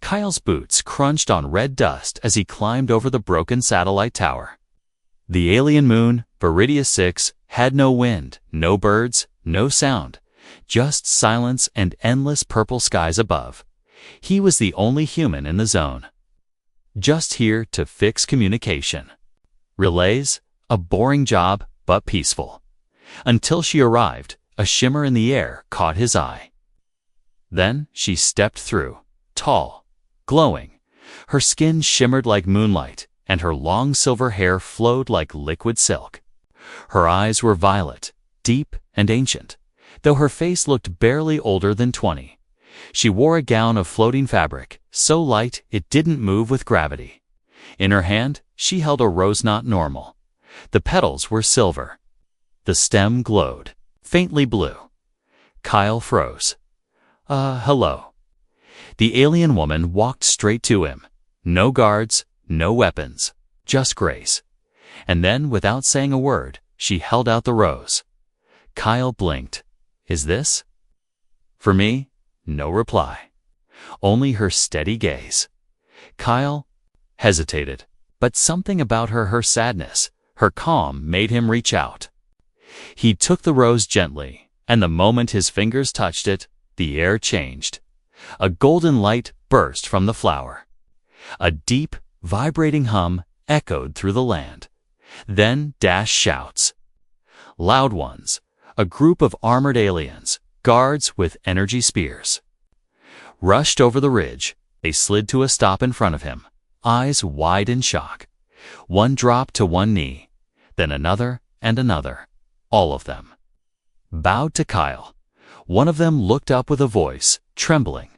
Kyle's boots crunched on red dust as he climbed over the broken satellite tower. The alien moon, Viridius 6, had no wind, no birds, no sound, just silence and endless purple skies above. He was the only human in the zone. Just here to fix communication. Relays, a boring job, but peaceful. Until she arrived, a shimmer in the air caught his eye. Then she stepped through, tall, glowing. Her skin shimmered like moonlight, and her long silver hair flowed like liquid silk. Her eyes were violet, deep and ancient, though her face looked barely older than 20. She wore a gown of floating fabric, so light it didn't move with gravity. In her hand, she held a rose knot normal. The petals were silver. The stem glowed, faintly blue. Kyle froze. Hello." The alien woman walked straight to him. No guards, no weapons, just grace. And then, without saying a word, she held out the rose. Kyle blinked. "Is this?" "For me?" No reply. Only her steady gaze. Kyle hesitated, but something about her sadness, her calm, made him reach out. He took the rose gently, and the moment his fingers touched it, the air changed. A golden light burst from the flower. A deep, vibrating hum echoed through the land. Then dashed shouts. Loud ones, a group of armored aliens, guards with energy spears. Rushed over the ridge, they slid to a stop in front of him, eyes wide in shock. One dropped to one knee, then another and another, all of them. Bowed to Kyle. One of them looked up with a voice, trembling.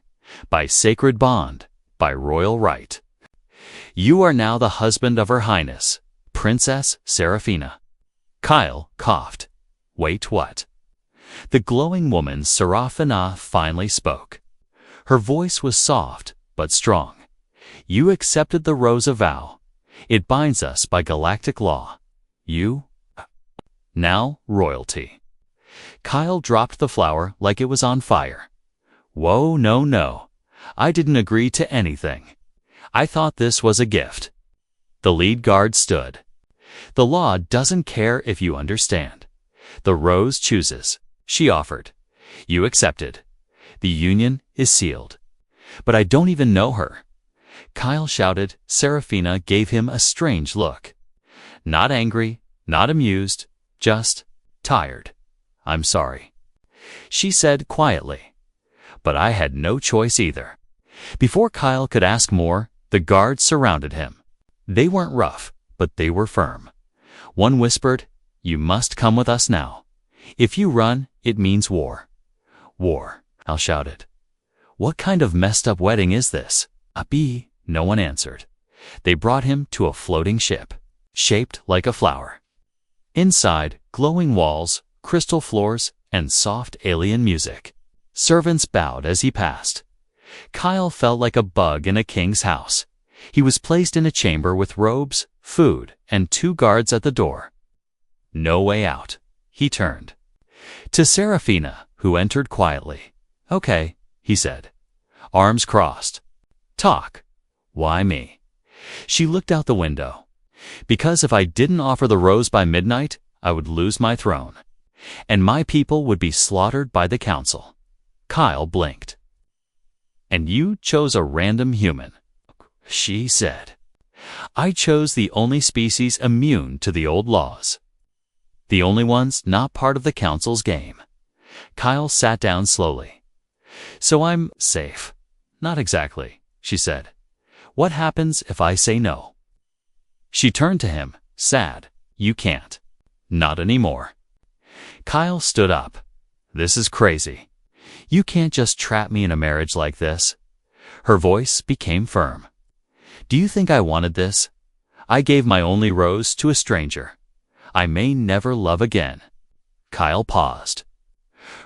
"By sacred bond, by royal right. You are now the husband of Her Highness, Princess Seraphina." Kyle coughed. "Wait, what?" The glowing woman Seraphina finally spoke. Her voice was soft, but strong. "You accepted the rose of vow. It binds us by galactic law. You, now royalty." Kyle dropped the flower like it was on fire. "Whoa, no. I didn't agree to anything. I thought this was a gift." The lead guard stood. "The law doesn't care if you understand. The rose chooses," she offered. "You accepted. The union is sealed." "But I don't even know her." Kyle shouted. Seraphina gave him a strange look. Not angry, not amused, just tired. "I'm sorry," she said quietly. But I had no choice either. Before Kyle could ask more, the guards surrounded him. They weren't rough, but they were firm. One whispered, "You must come with us now. If you run, it means war." "War," Kyle shouted. "What kind of messed up wedding is this?" "Abi," no one answered. They brought him to a floating ship, shaped like a flower. Inside, glowing walls, crystal floors, and soft alien music. Servants bowed as he passed. Kyle felt like a bug in a king's house. He was placed in a chamber with robes, food, and 2 guards at the door. No way out. He turned. To Seraphina, who entered quietly. "Okay," he said. Arms crossed. "Talk." "Why me?" She looked out the window. "Because if I didn't offer the rose by midnight, I would lose my throne. And my people would be slaughtered by the council." Kyle blinked. "And you chose a random human," she said. "I chose the only species immune to the old laws. The only ones not part of the council's game." Kyle sat down slowly. "So I'm safe." "Not exactly," she said. "What happens if I say no?" She turned to him, sad. "You can't. Not anymore." Kyle stood up. "This is crazy. You can't just trap me in a marriage like this." Her voice became firm. "Do you think I wanted this? I gave my only rose to a stranger. I may never love again." Kyle paused.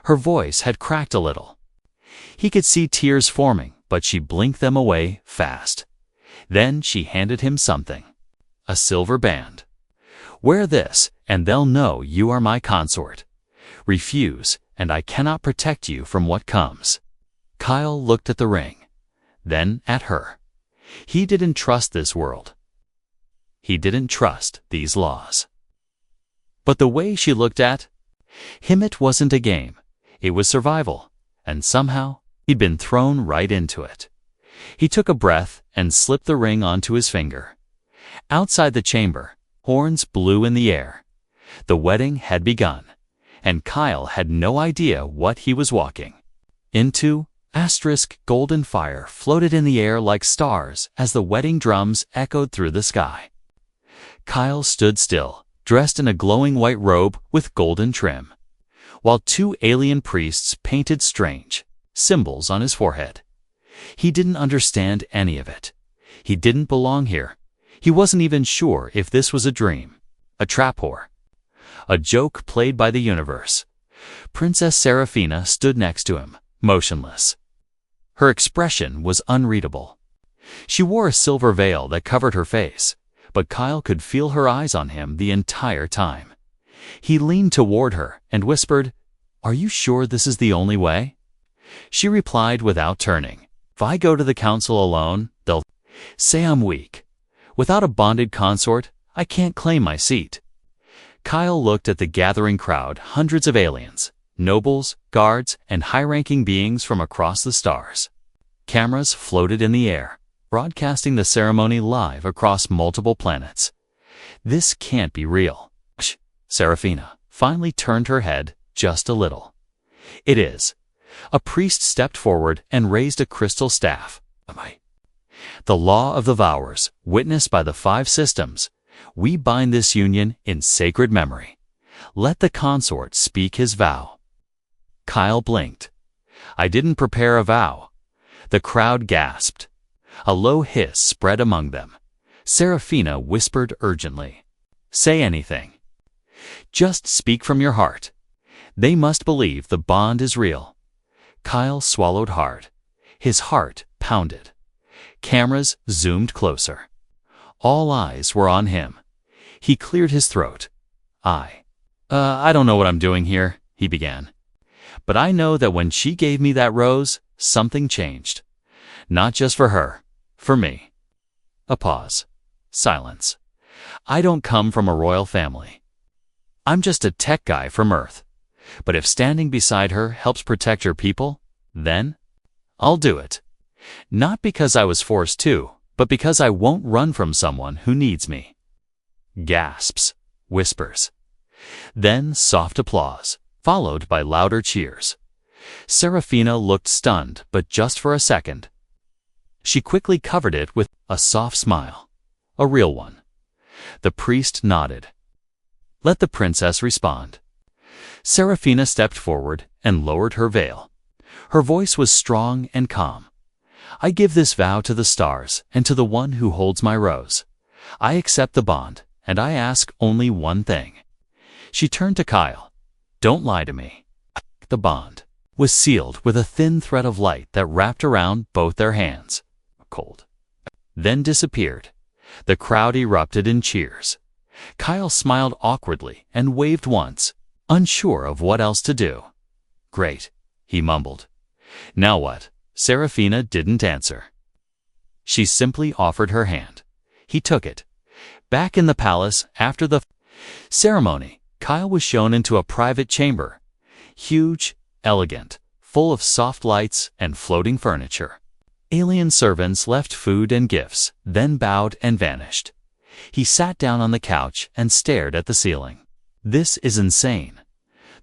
Her voice had cracked a little. He could see tears forming, but she blinked them away fast. Then she handed him something. A silver band. "Wear this, and they'll know you are my consort. Refuse, and I cannot protect you from what comes." Kyle looked at the ring. then at her. He didn't trust this world. He didn't trust these laws. But the way she looked at him, it wasn't a game. It was survival, and somehow he'd been thrown right into it. He took a breath and slipped the ring onto his finger. Outside the chamber, horns blew in the air. The wedding had begun, and Kyle had no idea what he was walking into. Golden fire floated in the air like stars as the wedding drums echoed through the sky. Kyle stood still, dressed in a glowing white robe with golden trim, while two alien priests painted strange symbols on his forehead. He didn't understand any of it. He didn't belong here. He wasn't even sure if this was a dream, a trap or a joke played by the universe. Princess Seraphina stood next to him, motionless. Her expression was unreadable. She wore a silver veil that covered her face, but Kyle could feel her eyes on him the entire time. He leaned toward her and whispered, "Are you sure this is the only way?" She replied without turning, "If I go to the council alone, they'll say I'm weak. Without a bonded consort, I can't claim my seat." Kyle looked at the gathering crowd, hundreds of aliens, nobles, guards, and high-ranking beings from across the stars. Cameras floated in the air, broadcasting the ceremony live across multiple planets. This can't be real. Seraphina finally turned her head just a little. "It is." A priest stepped forward and raised a crystal staff. "The law of the vowers, witnessed by the 5 systems. We bind this union in sacred memory. Let the consort speak his vow." Kyle blinked. "I didn't prepare a vow." The crowd gasped. A low hiss spread among them. Seraphina whispered urgently, "Say anything. Just speak from your heart. They must believe the bond is real." Kyle swallowed hard. His heart pounded. Cameras zoomed closer. All eyes were on him. He cleared his throat. I don't know what I'm doing here," he began. "But I know that when she gave me that rose, something changed. Not just for her, for me." A pause. Silence. "I don't come from a royal family. I'm just a tech guy from Earth. But if standing beside her helps protect her people, then I'll do it. Not because I was forced to, but because I won't run from someone who needs me." Gasps, whispers. Then soft applause, followed by louder cheers. Seraphina looked stunned, but just for a second. She quickly covered it with a soft smile, a real one. The priest nodded. "Let the princess respond." Seraphina stepped forward and lowered her veil. Her voice was strong and calm. "I give this vow to the stars and to the one who holds my rose. I accept the bond, and I ask only one thing." She turned to Kyle. "Don't lie to me." The bond was sealed with a thin thread of light that wrapped around both their hands. Cold. Then disappeared. The crowd erupted in cheers. Kyle smiled awkwardly and waved once, unsure of what else to do. "Great," he mumbled. "Now what?" Seraphina didn't answer. She simply offered her hand. He took it. Back in the palace, after the ceremony, Kyle was shown into a private chamber. Huge, elegant, full of soft lights and floating furniture. Alien servants left food and gifts, then bowed and vanished. He sat down on the couch and stared at the ceiling. "This is insane."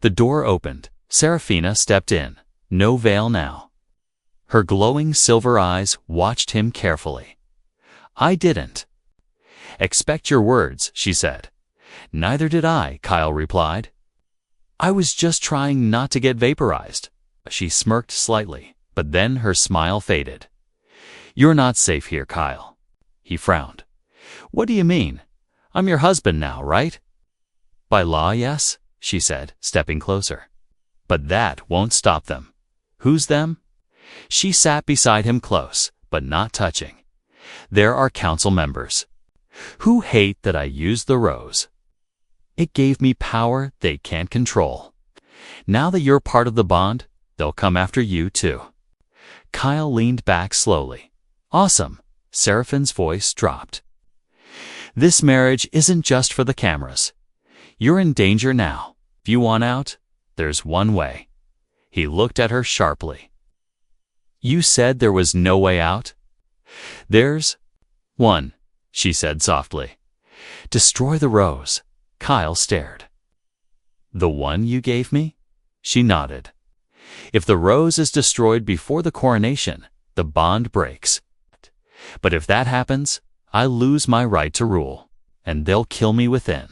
The door opened. Seraphina stepped in. No veil now. Her glowing silver eyes watched him carefully. "I didn't expect your words," she said. "Neither did I," Kyle replied. "I was just trying not to get vaporized." She smirked slightly, but then her smile faded. "You're not safe here, Kyle." He frowned. "What do you mean? I'm your husband now, right?" "By law, yes," she said, stepping closer. "But that won't stop them." "Who's them?" She sat beside him close, but not touching. "There are council members who hate that I used the rose. It gave me power they can't control. Now that you're part of the bond, they'll come after you too." Kyle leaned back slowly. Awesome. Seraphine's voice dropped. This marriage isn't just for the cameras. You're in danger now. If you want out, there's one way. He looked at her sharply. You said there was no way out? There's one, she said softly. Destroy the rose. Kyle stared. The one you gave me? She nodded. If the rose is destroyed before the coronation, the bond breaks. But if that happens, I lose my right to rule, and they'll kill me within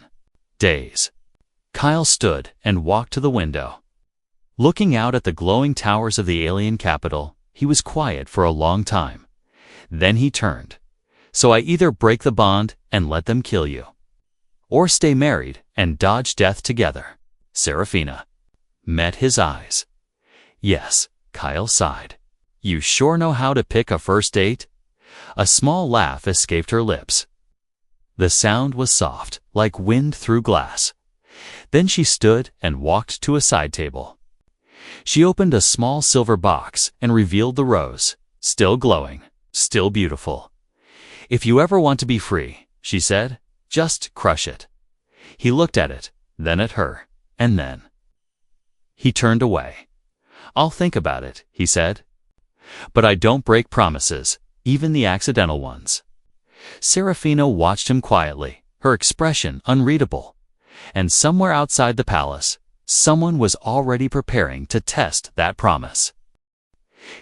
days. Kyle stood and walked to the window. Looking out at the glowing towers of the alien capital, he was quiet for a long time. Then he turned. So I either break the bond and let them kill you, or stay married and dodge death together. Serafina met his eyes. Yes, Kyle sighed. You sure know how to pick a first date? A small laugh escaped her lips. The sound was soft, like wind through glass. Then she stood and walked to a side table. She opened a small silver box and revealed the rose, still glowing, still beautiful. If you ever want to be free, she said, just crush it. He looked at it, then at her, and then he turned away. I'll think about it, he said. But I don't break promises, even the accidental ones. Serafina watched him quietly, her expression unreadable. And somewhere outside the palace, someone was already preparing to test that promise.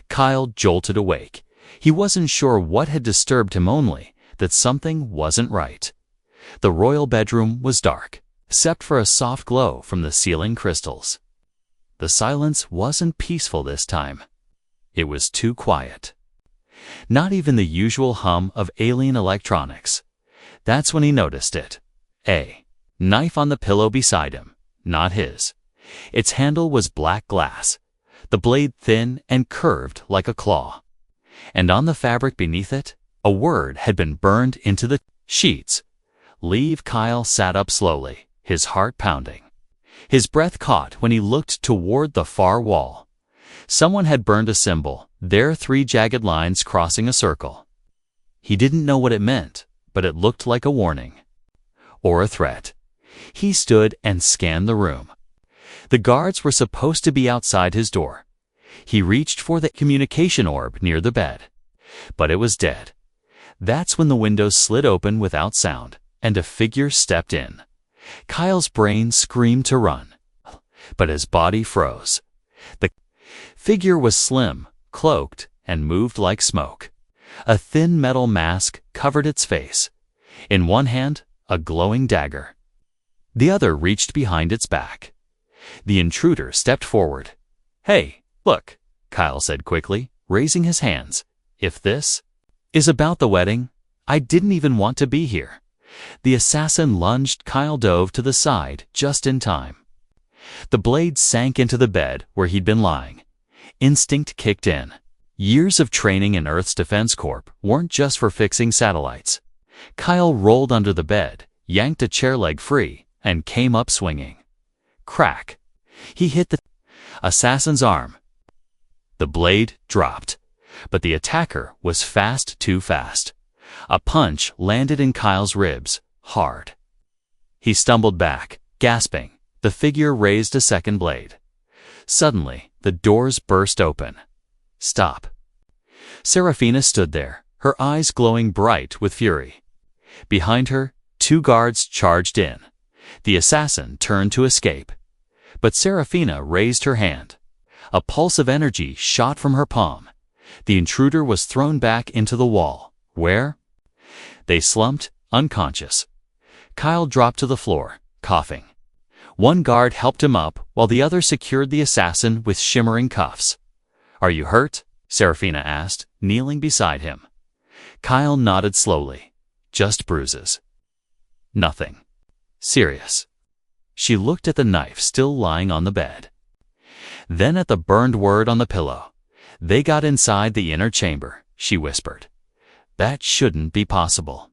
Kyle jolted awake. He wasn't sure what had disturbed him, only that something wasn't right. The royal bedroom was dark, except for a soft glow from the ceiling crystals. The silence wasn't peaceful this time. It was too quiet. Not even the usual hum of alien electronics. That's when he noticed it. A knife on the pillow beside him, not his. Its handle was black glass, the blade thin and curved like a claw. And on the fabric beneath it, a word had been burned into the sheets. Leave. Kyle sat up slowly, his heart pounding. His breath caught when he looked toward the far wall. Someone had burned a symbol, there 3 jagged lines crossing a circle. He didn't know what it meant, but it looked like a warning. Or a threat. He stood and scanned the room. The guards were supposed to be outside his door. He reached for the communication orb near the bed, but it was dead. That's when the windows slid open without sound, and a figure stepped in. Kyle's brain screamed to run, but his body froze. The figure was slim, cloaked, and moved like smoke. A thin metal mask covered its face. In one hand, a glowing dagger. The other reached behind its back. The intruder stepped forward. Hey, look, Kyle said quickly, raising his hands. If this is about the wedding, I didn't even want to be here. The assassin lunged. Kyle dove to the side just in time. The blade sank into the bed where he'd been lying. Instinct kicked in. Years of training in Earth's Defense Corp weren't just for fixing satellites. Kyle rolled under the bed, yanked a chair leg free, and came up swinging. Crack! He hit the assassin's arm. The blade dropped, but the attacker was fast, too fast. A punch landed in Kyle's ribs, hard. He stumbled back, gasping. The figure raised a second blade. Suddenly, the doors burst open. Stop. Serafina stood there, her eyes glowing bright with fury. Behind her, 2 guards charged in. The assassin turned to escape. But Serafina raised her hand. A pulse of energy shot from her palm. The intruder was thrown back into the wall, where they slumped, unconscious. Kyle dropped to the floor, coughing. One guard helped him up, while the other secured the assassin with shimmering cuffs. Are you hurt? Serafina asked, kneeling beside him. Kyle nodded slowly. Just bruises. Nothing serious. She looked at the knife still lying on the bed. Then at the burned word on the pillow. They got inside the inner chamber, she whispered. That shouldn't be possible.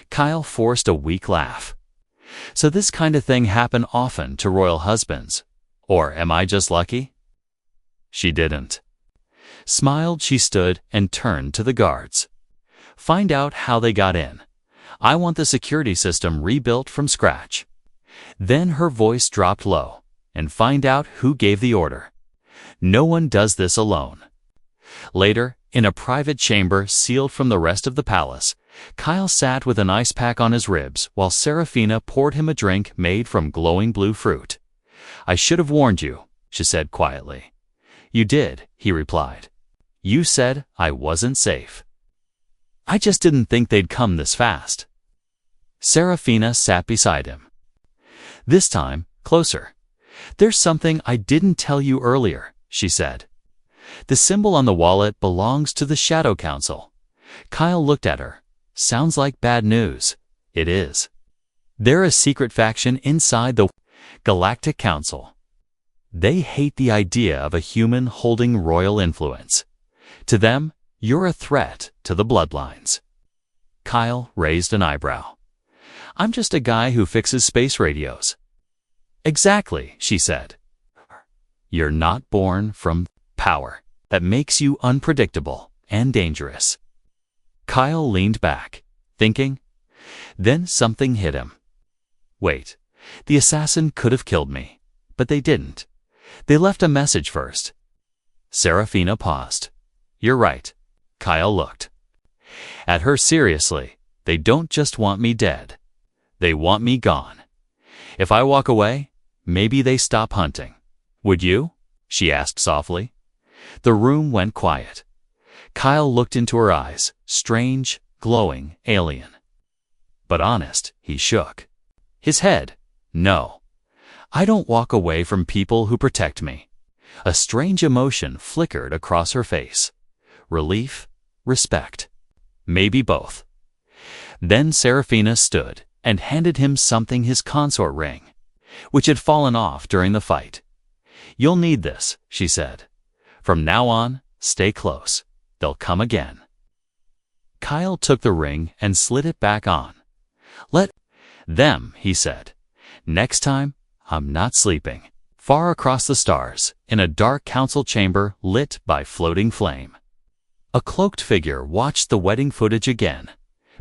Kyle forced a weak laugh. So this kind of thing happened often to royal husbands. Or am I just lucky? She didn't Smiled, she stood and turned to the guards. Find out how they got in. I want the security system rebuilt from scratch. Then her voice dropped low. And find out who gave the order. No one does this alone. Later, in a private chamber sealed from the rest of the palace, Kyle sat with an ice pack on his ribs while Seraphina poured him a drink made from glowing blue fruit. I should have warned you, she said quietly. You did, he replied. You said I wasn't safe. I just didn't think they'd come this fast. Seraphina sat beside him. This time, closer. There's something I didn't tell you earlier, she said. The symbol on the wallet belongs to the Shadow Council. Kyle looked at her. Sounds like bad news. It is. They're a secret faction inside the Galactic Council. They hate the idea of a human holding royal influence. To them, you're a threat to the bloodlines. Kyle raised an eyebrow. I'm just a guy who fixes space radios. Exactly, she said. You're not born from power that makes you unpredictable and dangerous. Kyle leaned back, thinking. Then something hit him. Wait, the assassin could have killed me, but they didn't. They left a message first. Seraphina paused. You're right. Kyle looked at her seriously. They don't just want me dead. They want me gone. If I walk away, maybe they stop hunting. Would you? She asked softly. The room went quiet. Kyle looked into her eyes, strange, glowing, alien. But honest, he shook his head. No. I don't walk away from people who protect me. A strange emotion flickered across her face. Relief, respect. Maybe both. Then Seraphina stood and handed him something, his consort ring, which had fallen off during the fight. You'll need this, she said. From now on, stay close. They'll come again. Kyle took the ring and slid it back on. Let them, he said. Next time, I'm not sleeping. Far across the stars, in a dark council chamber lit by floating flame. A cloaked figure watched the wedding footage again.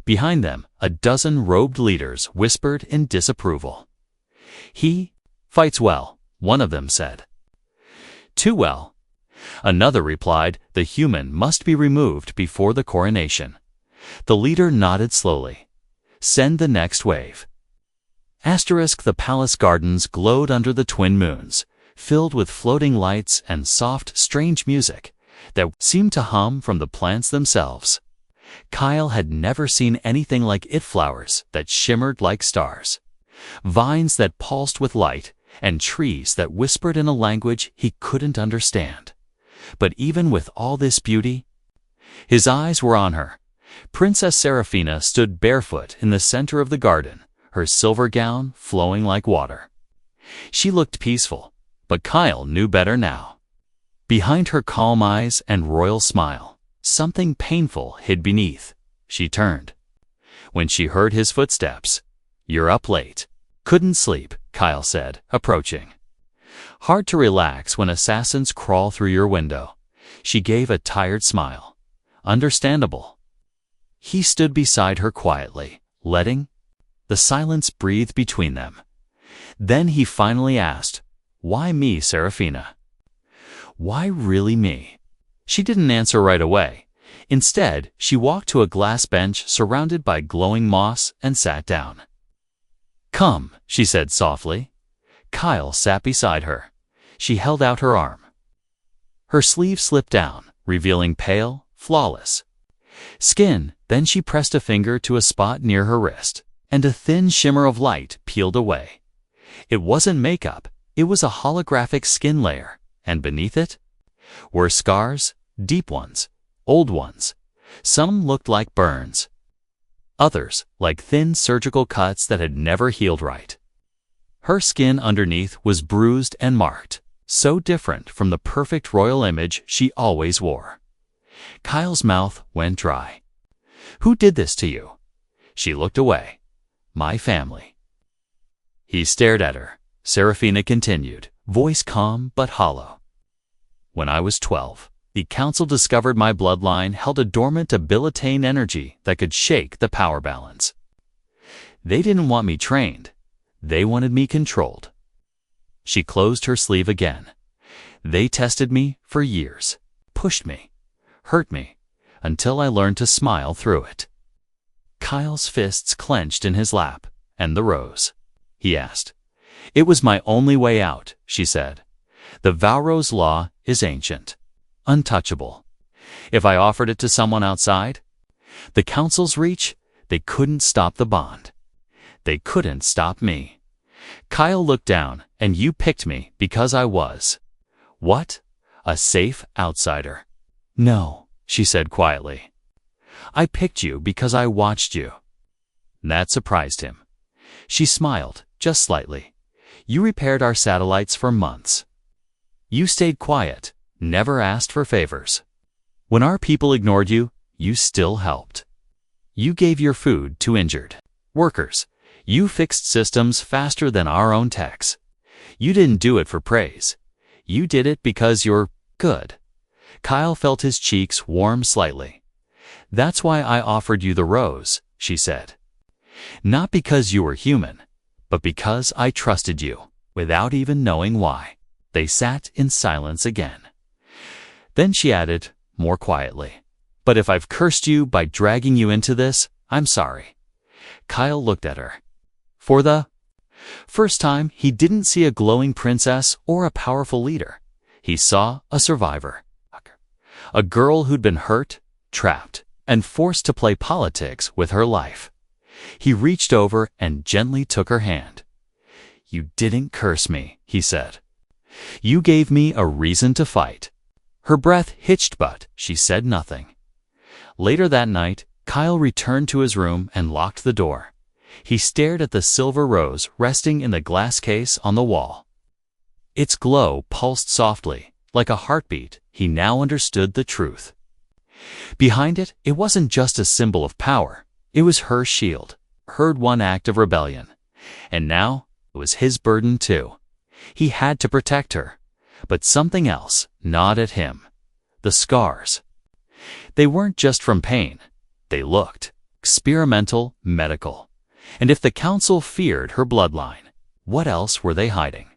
Behind them, a dozen robed leaders whispered in disapproval. He fights well, one of them said. Too well. Another replied, the human must be removed before the coronation. The leader nodded slowly. Send the next wave. The palace gardens glowed under the twin moons, filled with floating lights and soft, strange music that seemed to hum from the plants themselves. Kyle had never seen anything like it. Flowers that shimmered like stars, vines that pulsed with light, and trees that whispered in a language he couldn't understand. But even with all this beauty, his eyes were on her. Princess Seraphina stood barefoot in the center of the garden, her silver gown flowing like water. She looked peaceful, but Kyle knew better now. Behind her calm eyes and royal smile, something painful hid beneath. She turned. When she heard his footsteps, "You're up late." "Couldn't sleep," Kyle said, approaching. "Hard to relax when assassins crawl through your window." She gave a tired smile. "Understandable." He stood beside her quietly, letting the silence breathe between them. Then he finally asked, "Why me, Seraphina?" Why really me? She didn't answer right away. Instead, she walked to a glass bench surrounded by glowing moss and sat down. "Come," she said softly. Kyle sat beside her. She held out her arm. Her sleeve slipped down, revealing pale, flawless skin. Then she pressed a finger to a spot near her wrist, and a thin shimmer of light peeled away. It wasn't makeup, it was a holographic skin layer, and beneath it were scars, deep ones, old ones. Some looked like burns, others like thin surgical cuts that had never healed right. Her skin underneath was bruised and marked, so different from the perfect royal image she always wore. Kyle's mouth went dry. "Who did this to you?" She looked away. "My family." He stared at her. Seraphina continued, voice calm but hollow. "When I was 12, The council discovered my bloodline held a dormant debilitating energy that could shake the power balance. They didn't want me trained. They wanted me controlled. She closed her sleeve again. They tested me for years, pushed me, hurt me, until I learned to smile through it. Kyle's fists clenched in his lap. And the rose? He asked. It was my only way out, she said. The Valrose Law is ancient, untouchable. If I offered it to someone outside the council's reach, they couldn't stop the bond. They couldn't stop me. Kyle looked down, and you picked me because I was. What? A safe outsider. No, she said quietly. I picked you because I watched you. That surprised him. She smiled, just slightly. You repaired our satellites for months. You stayed quiet, never asked for favors. When our people ignored you, you still helped. You gave your food to injured workers. You fixed systems faster than our own techs. You didn't do it for praise. You did it because you're good. Kyle felt his cheeks warm slightly. That's why I offered you the rose, she said. Not because you were human, but because I trusted you, without even knowing why. They sat in silence again. Then she added, more quietly, but if I've cursed you by dragging you into this, I'm sorry. Kyle looked at her. For the first time, he didn't see a glowing princess or a powerful leader. He saw a survivor. A girl who'd been hurt, trapped, and forced to play politics with her life. He reached over and gently took her hand. You didn't curse me, he said. You gave me a reason to fight. Her breath hitched, but she said nothing. Later that night, Kyle returned to his room and locked the door. He stared at the silver rose resting in the glass case on the wall. Its glow pulsed softly, like a heartbeat. He now understood the truth. Behind it, it wasn't just a symbol of power. It was her shield, her one act of rebellion. And now, it was his burden too. He had to protect her. But something else gnawed at him. The scars. They weren't just from pain. They looked experimental, medical. And if the council feared her bloodline, what else were they hiding?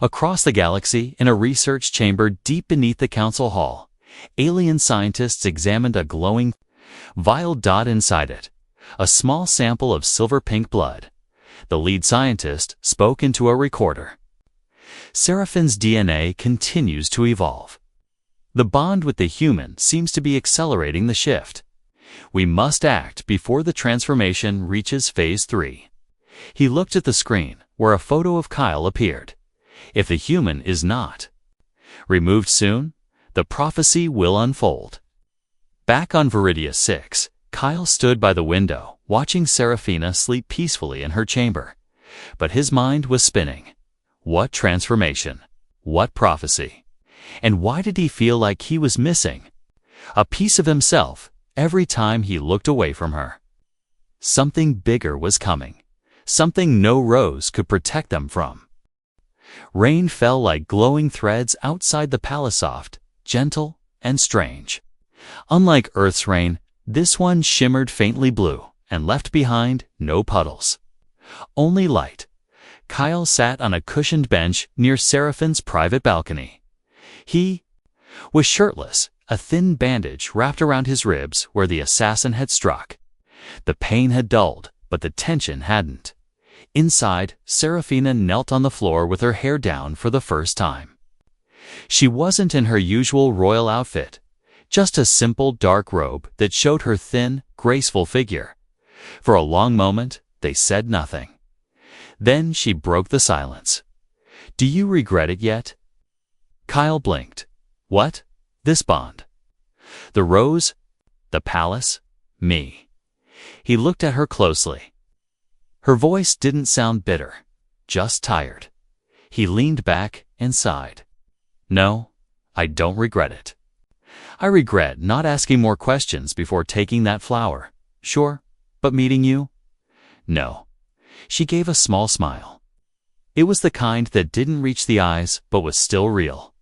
Across the galaxy, in a research chamber deep beneath the council hall, alien scientists examined a glowing, vile dot inside it, a small sample of silver-pink blood. The lead scientist spoke into a recorder. Seraphine's DNA continues to evolve. The bond with the human seems to be accelerating the shift. We must act before the transformation reaches phase 3. He looked at the screen, where a photo of Kyle appeared. If the human is not removed soon, the prophecy will unfold. Back on Viridia 6, Kyle stood by the window, watching Seraphina sleep peacefully in her chamber. But his mind was spinning. What transformation? What prophecy? And why did he feel like he was missing a piece of himself every time he looked away from her? Something bigger was coming. Something no rose could protect them from. Rain fell like glowing threads outside the palasoft, gentle and strange. Unlike Earth's rain, this one shimmered faintly blue and left behind no puddles. Only light. Kyle sat on a cushioned bench near Seraphine's private balcony. He was shirtless, a thin bandage wrapped around his ribs where the assassin had struck. The pain had dulled, but the tension hadn't. Inside, Seraphina knelt on the floor with her hair down for the first time. She wasn't in her usual royal outfit, just a simple dark robe that showed her thin, graceful figure. For a long moment, they said nothing. Then she broke the silence. Do you regret it yet? Kyle blinked. What? This bond? The rose? The palace? Me? He looked at her closely. Her voice didn't sound bitter, just tired. He leaned back and sighed. No, I don't regret it. I regret not asking more questions before taking that flower. Sure, but meeting you? No. She gave a small smile. It was the kind that didn't reach the eyes but was still real.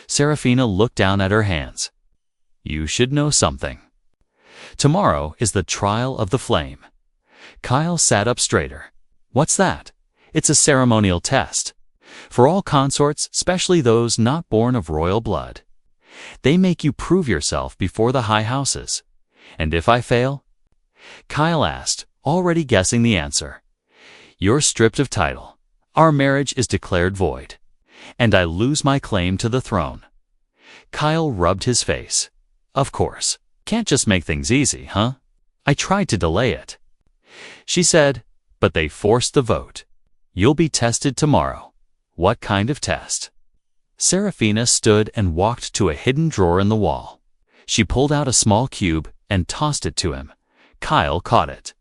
Serafina looked down at her hands. You should know something. Tomorrow is the trial of the flame. Kyle sat up straighter. What's that? It's a ceremonial test. For all consorts, especially those not born of royal blood. They make you prove yourself before the high houses. And if I fail? Kyle asked, already guessing the answer. You're stripped of title. Our marriage is declared void. And I lose my claim to the throne. Kyle rubbed his face. Of course. Can't just make things easy, huh? I tried to delay it. She said, but they forced the vote. You'll be tested tomorrow. What kind of test? Serafina stood and walked to a hidden drawer in the wall. She pulled out a small cube and tossed it to him. Kyle caught it.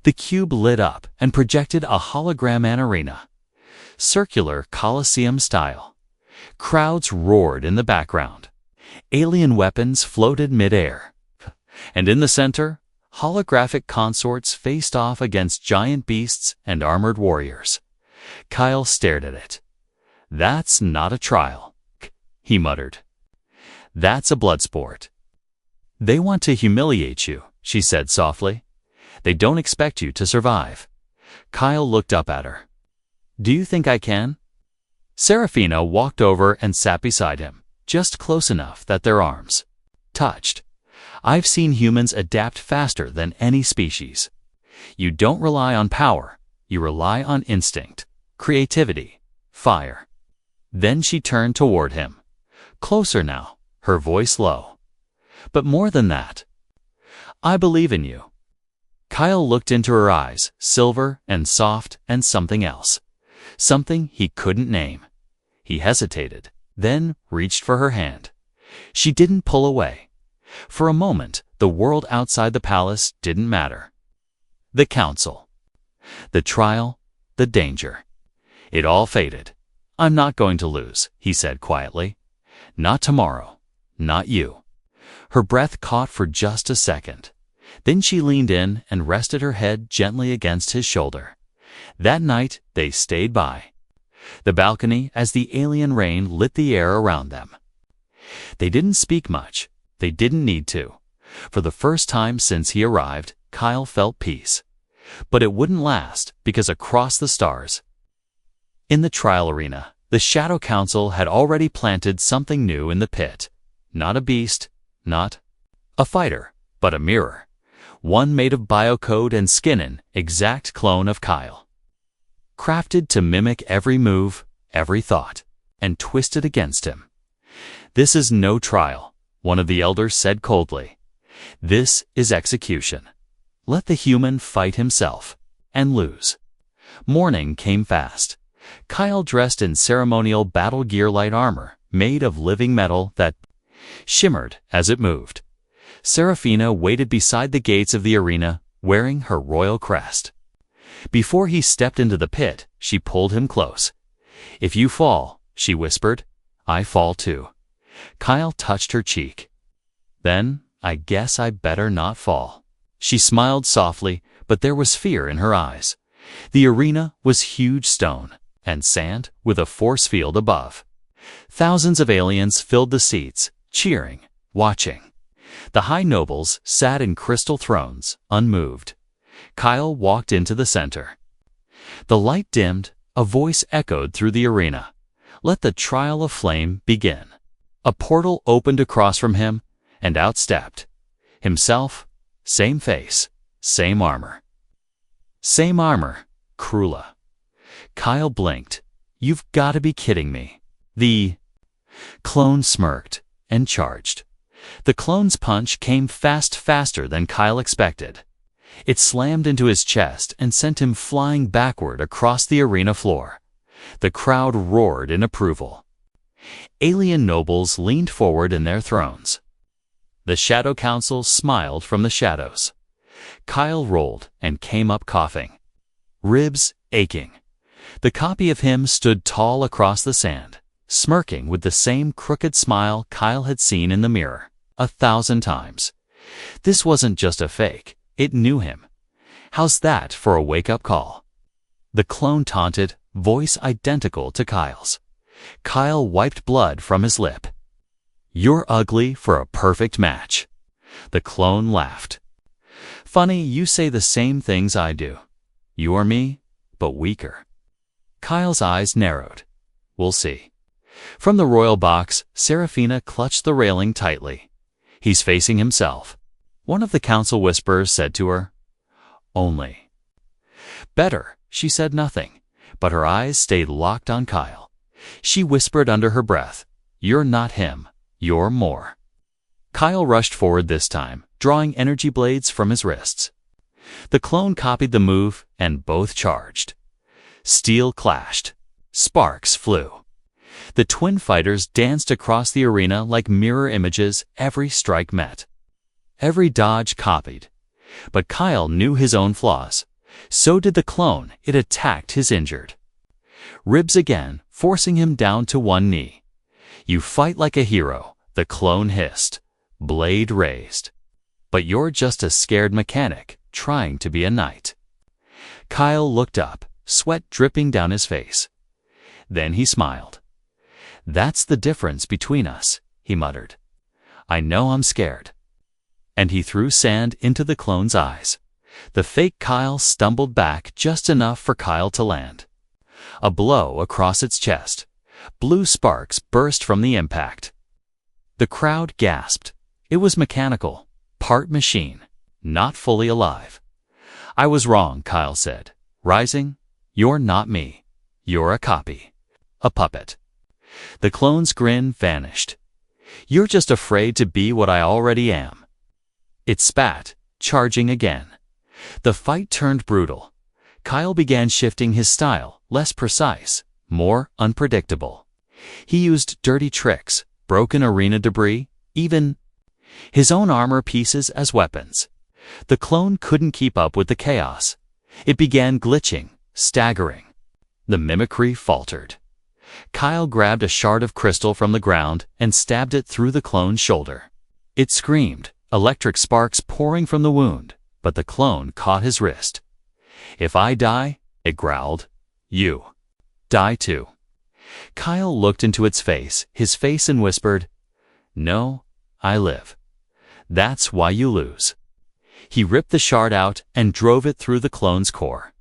The cube lit up and projected a hologram arena. Circular Colosseum style. Crowds roared in the background. Alien weapons floated mid-air. And in the center, holographic consorts faced off against giant beasts and armored warriors. Kyle stared at it. That's not a trial, he muttered. That's a blood sport. They want to humiliate you, she said softly. They don't expect you to survive. Kyle looked up at her. Do you think I can? Serafina walked over and sat beside him, just close enough that their arms touched. I've seen humans adapt faster than any species. You don't rely on power, you rely on instinct, creativity, fire. Then she turned toward him. Closer now, her voice low. But more than that. I believe in you. Kyle looked into her eyes, silver and soft and something else. Something he couldn't name. He hesitated, then reached for her hand. She didn't pull away. For a moment, the world outside the palace didn't matter. The council. The trial. The danger. It all faded. I'm not going to lose, he said quietly. Not tomorrow. Not you. Her breath caught for just a second. Then she leaned in and rested her head gently against his shoulder. That night, they stayed by the balcony as the alien rain lit the air around them. They didn't speak much. They didn't need to. For the first time since he arrived, Kyle felt peace. But it wouldn't last, because across the stars, in the trial arena, the Shadow Council had already planted something new in the pit. Not a beast, not a fighter, but a mirror. One made of biocode and skin, exact clone of Kyle. Crafted to mimic every move, every thought, and twisted against him. This is no trial, one of the elders said coldly. This is execution. Let the human fight himself, and lose. Morning came fast. Kyle dressed in ceremonial battle gear light armor, made of living metal that shimmered as it moved. Serafina waited beside the gates of the arena, wearing her royal crest. Before he stepped into the pit, she pulled him close. If you fall, she whispered, I fall too. Kyle touched her cheek. Then, I guess I better not fall. She smiled softly, but there was fear in her eyes. The arena was huge stone and sand with a force field above. Thousands of aliens filled the seats, cheering, watching. The high nobles sat in crystal thrones, unmoved. Kyle walked into the center. The light dimmed, a voice echoed through the arena. Let the trial of flame begin. A portal opened across from him, and out stepped himself, same face, same armor. Same armor, Krula. Kyle blinked. You've got to be kidding me. The clone smirked and charged. The clone's punch came faster than Kyle expected. It slammed into his chest and sent him flying backward across the arena floor. The crowd roared in approval. Alien nobles leaned forward in their thrones. The Shadow Council smiled from the shadows. Kyle rolled and came up coughing, ribs aching. The copy of him stood tall across the sand, smirking with the same crooked smile Kyle had seen in the mirror 1,000 times. This wasn't just a fake, it knew him. How's that for a wake-up call? The clone taunted, voice identical to Kyle's. Kyle wiped blood from his lip. "You're ugly for a perfect match." The clone laughed. "Funny you say the same things I do. You're me, but weaker." Kyle's eyes narrowed. "We'll see." From the royal box, Seraphina clutched the railing tightly. "He's facing himself." One of the council whisperers said to her, "Only." "Better." She said nothing, but her eyes stayed locked on Kyle. She whispered under her breath, "You're not him. You're more." Kyle rushed forward this time, drawing energy blades from his wrists. The clone copied the move, and both charged. Steel clashed. Sparks flew. The twin fighters danced across the arena like mirror images. Every strike met. Every dodge copied. But Kyle knew his own flaws. So did the clone. It attacked his injured ribs again, forcing him down to one knee. "You fight like a hero," the clone hissed, blade raised. "But you're just a scared mechanic, trying to be a knight." Kyle looked up, sweat dripping down his face. Then he smiled. "That's the difference between us," he muttered. "I know I'm scared." And he threw sand into the clone's eyes. The fake Kyle stumbled back just enough for Kyle to land. A blow across its chest. Blue sparks burst from the impact. The crowd gasped. It was mechanical, part machine, not fully alive. "I was wrong," Kyle said, rising. "You're not me. You're a copy. A puppet." The clone's grin vanished. "You're just afraid to be what I already am." It spat, charging again. The fight turned brutal. Kyle began shifting his style, less precise, more unpredictable. He used dirty tricks, broken arena debris, even his own armor pieces as weapons. The clone couldn't keep up with the chaos. It began glitching, staggering. The mimicry faltered. Kyle grabbed a shard of crystal from the ground and stabbed it through the clone's shoulder. It screamed, electric sparks pouring from the wound, but the clone caught his wrist. "If I die," it growled, "you die too." Kyle looked into its face, and whispered, "No, I live. That's why you lose." He ripped the shard out and drove it through the clone's core.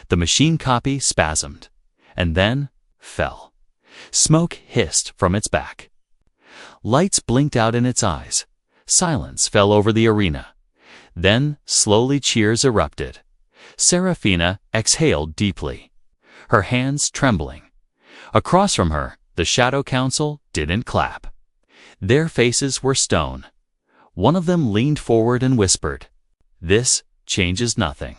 The machine copy spasmed, and then fell. Smoke hissed from its back. Lights blinked out in its eyes. Silence fell over the arena. Then, slowly, cheers erupted. Seraphina exhaled deeply, her hands trembling. Across from her, the Shadow Council didn't clap. Their faces were stone. One of them leaned forward and whispered, "This changes nothing."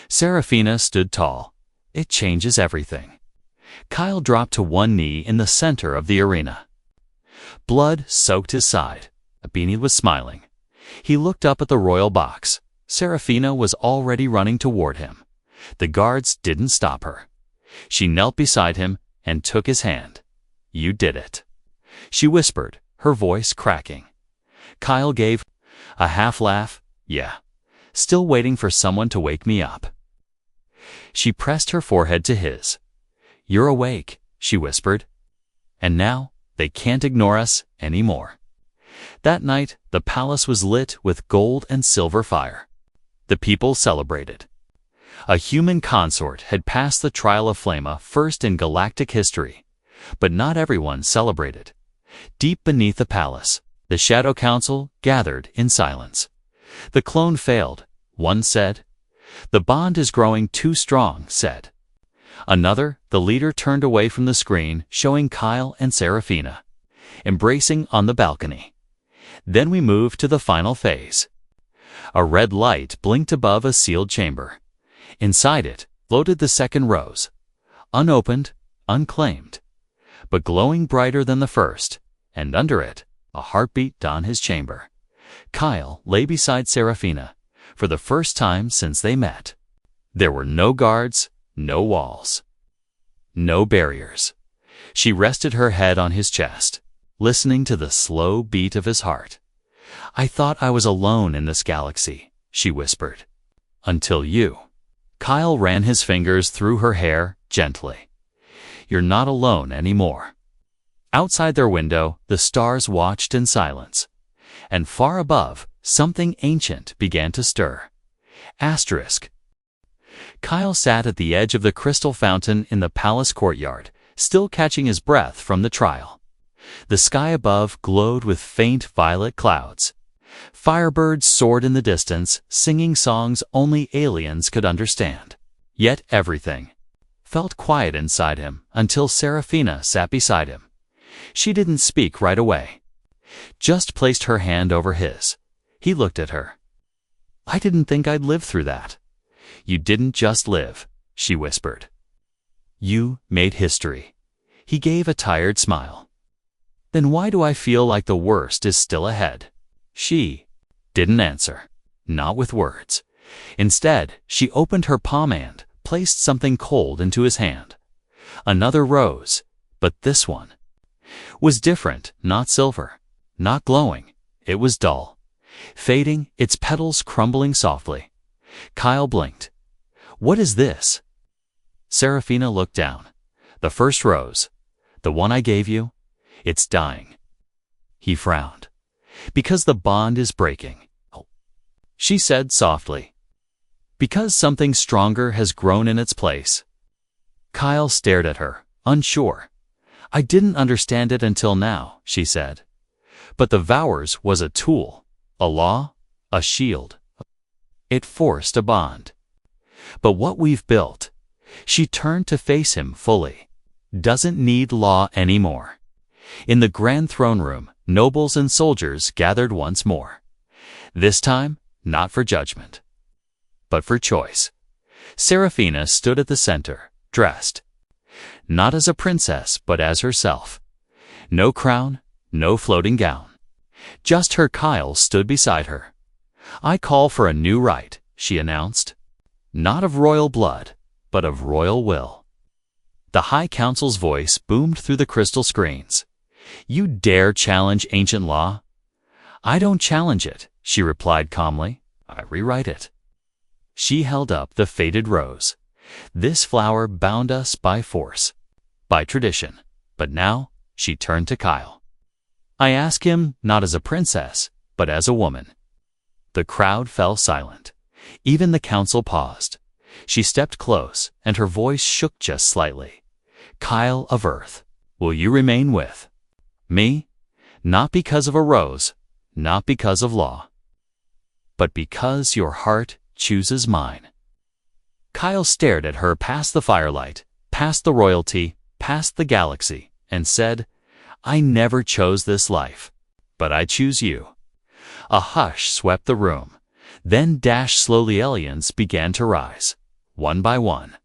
Seraphina stood tall. "It changes everything." Kyle dropped to one knee in the center of the arena. Blood soaked his side. Abini was smiling. He looked up at the royal box. Seraphina was already running toward him. The guards didn't stop her. She knelt beside him and took his hand. "You did it," she whispered, her voice cracking. Kyle gave a half laugh. "Yeah, still waiting for someone to wake me up." She pressed her forehead to his. "You're awake," she whispered. "And now they can't ignore us anymore." That night, the palace was lit with gold and silver fire. The people celebrated. A human consort had passed the trial of Flama, first in galactic history. But not everyone celebrated. Deep beneath the palace, the Shadow Council gathered in silence. "The clone failed," one said. "The bond is growing too strong," said another. The leader turned away from the screen, showing Kyle and Seraphina embracing on the balcony. Then we moved to the final phase. A red light blinked above a sealed chamber. Inside it floated the second rose, unopened, unclaimed, but glowing brighter than the first, and under it, a heartbeat on his chamber. Kyle lay beside Seraphina, for the first time since they met. There were no guards, no walls, no barriers. She rested her head on his chest, listening to the slow beat of his heart. "I thought I was alone in this galaxy," she whispered. "Until you." Kyle ran his fingers through her hair gently. you're not alone anymore." Outside their window, the stars watched in silence. And far above, something ancient began to stir. Asterisk. Kyle sat at the edge of the crystal fountain in the palace courtyard, still catching his breath from the trial. The sky above glowed with faint violet clouds. Firebirds soared in the distance, singing songs only aliens could understand. Yet everything felt quiet inside him until Seraphina sat beside him. She didn't speak right away, just placed her hand over his. He looked at her. "I didn't think I'd live through that." "You didn't just live," she whispered. "You made history." He gave a tired smile. "Then why do I feel like the worst is still ahead?" She didn't answer, not with words. Instead, she opened her palm and placed something cold into his hand. Another rose, but this one was different, not silver, not glowing. It was dull, fading, its petals crumbling softly. Kyle blinked. "What is this?" Seraphina looked down. "The first rose, the one I gave you, it's dying." He frowned. "Because the bond is breaking," she said softly. "Because something stronger has grown in its place." Kyle stared at her, unsure. "I didn't understand it until now," she said. "But the Vows was a tool, a law, a shield. It forced a bond. But what we've built," she turned to face him fully, "doesn't need law anymore." In the grand throne room, nobles and soldiers gathered once more. This time, not for judgment, but for choice. Seraphina stood at the center, dressed not as a princess, but as herself. No crown, no floating gown. Just her. Kyle stood beside her. "I call for a new right," she announced. "Not of royal blood, but of royal will." The High Council's voice boomed through the crystal screens. "You dare challenge ancient law?" "I don't challenge it," she replied calmly. "I rewrite it." She held up the faded rose. "This flower bound us by force, by tradition. But now," she turned to Kyle, "I ask him not as a princess, but as a woman." The crowd fell silent. Even the council paused. She stepped close, and her voice shook just slightly. "Kyle of Earth, will you remain with me? Not because of a rose, not because of law, but because your heart chooses mine." Kyle stared at her past the firelight, past the royalty, past the galaxy, and said, "I never chose this life, but I choose you." A hush swept the room. Then slowly aliens began to rise, one by one.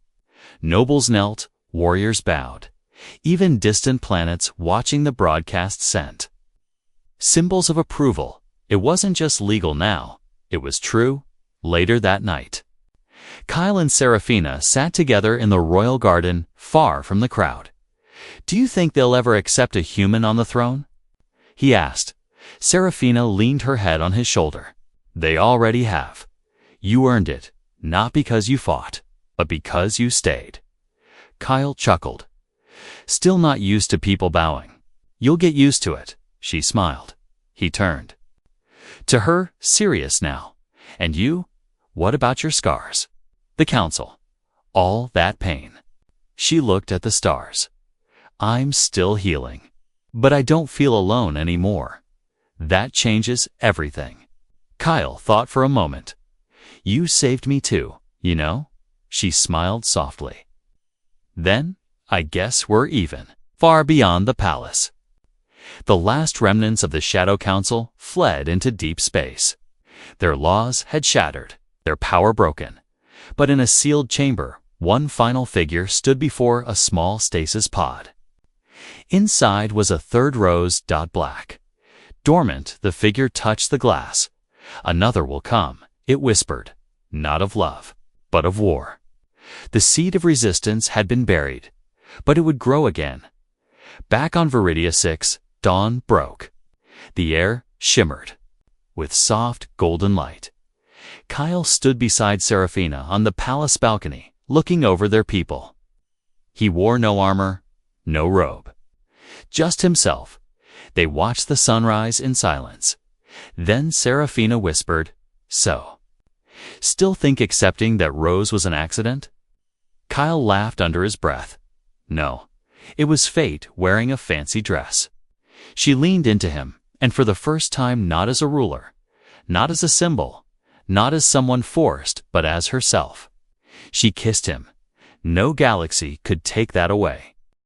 Nobles knelt, warriors bowed. Even distant planets watching the broadcast sent symbols of approval. It wasn't just legal now, it was true. Later that night, Kyle and Seraphina sat together in the royal garden, far from the crowd. "Do you think they'll ever accept a human on the throne?" he asked. Seraphina leaned her head on his shoulder. "They already have. You earned it, not because you fought, but because you stayed." Kyle chuckled. "Still not used to people bowing." "You'll get used to it," she smiled. He turned to her, serious now. "And you? What about your scars? The council? All that pain?" She looked at the stars. "I'm still healing. But I don't feel alone anymore. That changes everything." Kyle thought for a moment. "You saved me too, you know?" She smiled softly. "Then, I guess we're even." Far beyond the palace, the last remnants of the Shadow Council fled into deep space. Their laws had shattered, their power broken. But in a sealed chamber, one final figure stood before a small stasis pod. Inside was a third rose, black. Dormant, the figure touched the glass. "Another will come," it whispered, "not of love, but of war." The seed of resistance had been buried, but it would grow again. Back on Viridia 6, dawn broke. The air shimmered with soft, golden light. Kyle stood beside Seraphina on the palace balcony, looking over their people. He wore no armor, no robe. Just himself. They watched the sunrise in silence. Then Serafina whispered, "So, still think accepting that Rose was an accident?" Kyle laughed under his breath. "No, it was fate wearing a fancy dress." She leaned into him, and for the first time not as a ruler, not as a symbol, not as someone forced, but as herself. She kissed him. No galaxy could take that away.